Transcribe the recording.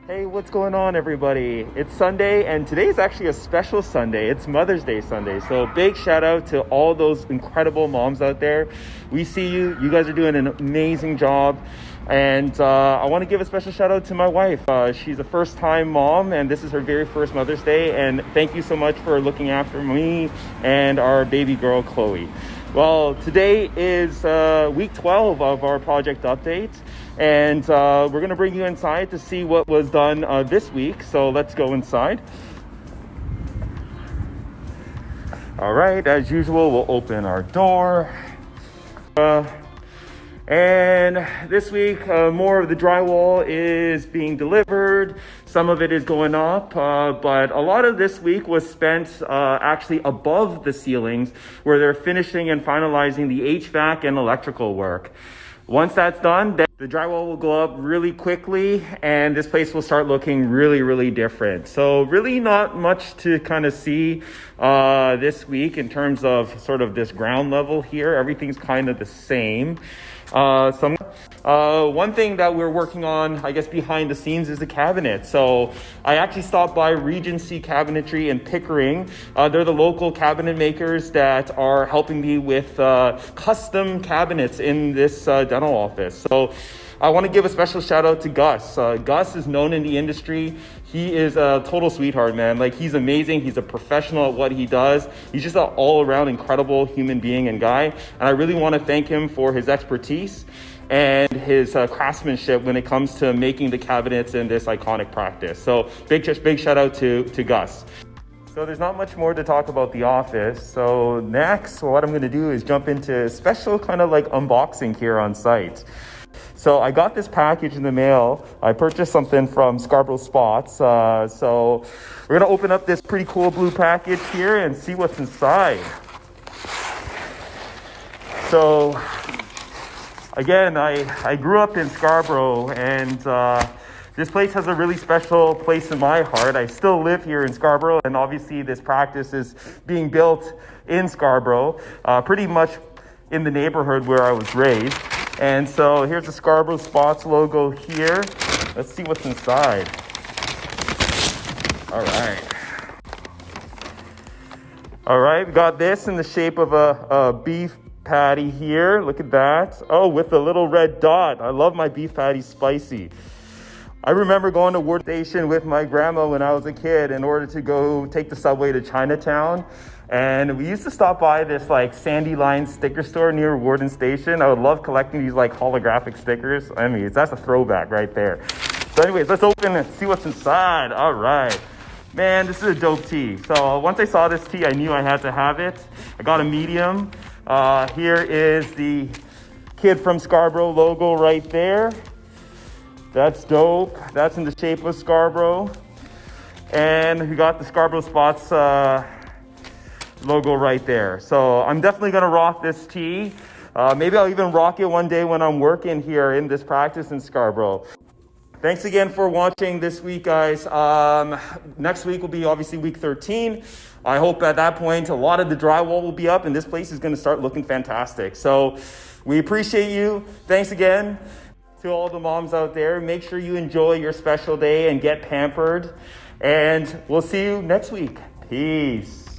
Hey, what's going on, everybody? It's Sunday, and today is actually a special Sunday. It's Mother's Day Sunday. So big shout out to all those incredible moms out there. We see you. You guys are doing an amazing job. And I want to give a special shout out to my wife. She's a first-time mom, and this is her very first Mother's Day. And thank you so much for looking after me and our baby girl, Chloe. Well, today is week 12 of our project update. And we're going to bring you inside to see what was done this week. So let's go inside. All right, as usual, we'll open our door. And this week, more of the drywall is being delivered. Some of it is going up, but a lot of this week was spent actually above the ceilings where they're finishing and finalizing the HVAC and electrical work. Once that's done, then the drywall will go up really quickly and this place will start looking really, really different. So really not much to kind of see this week in terms of sort of this ground level here. Everything's kind of the same. One thing that we're working on, I guess, behind the scenes is the cabinet. So I actually stopped by Regency Cabinetry in Pickering. They're the local cabinet makers that are helping me with custom cabinets in this dental office. So I want to give a special shout out to Gus. Gus is known in the industry. He is a total sweetheart, man. Like, he's amazing. He's a professional at what he does. He's just an all-around incredible human being and guy. And I really want to thank him for his expertise and his craftsmanship when it comes to making the cabinets in this iconic practice. So big shout out to Gus. So there's not much more to talk about the office. So next, what I'm going to do is jump into a special kind of like unboxing here on site. So I got this package in the mail. I purchased something from Scarborough Spots. So we're going to open up this pretty cool blue package here and see what's inside. So again, I grew up in Scarborough, and this place has a really special place in my heart. I still live here in Scarborough, and obviously this practice is being built in Scarborough, pretty much in the neighborhood where I was raised. And so here's the Scarborough Spots logo here. Let's see what's inside. All right, we got this in the shape of a beef patty here. Look at that. Oh, with a little red dot. I love my beef patty spicy. I remember going to Ward Station with my grandma when I was a kid in order to go take the subway to Chinatown. And we used to stop by this like Sandy Line sticker store near Warden Station. I would love collecting these like holographic stickers. I mean, that's a throwback right there. So anyways, let's open and see what's inside. All right. Man, this is a dope tea. So once I saw this tea, I knew I had to have it. I got a medium. Here is the Kid from Scarborough logo right there. That's dope. That's in the shape of Scarborough. And we got the Scarborough Spots logo right there. So I'm definitely going to rock this tee. Maybe I'll even rock it one day when I'm working here in this practice in Scarborough. Thanks again for watching this week, guys. Next week will be obviously week 13. I hope at that point a lot of the drywall will be up and this place is going to start looking fantastic. So we appreciate you. Thanks again to all the moms out there. Make sure you enjoy your special day and get pampered. And we'll see you next week. Peace.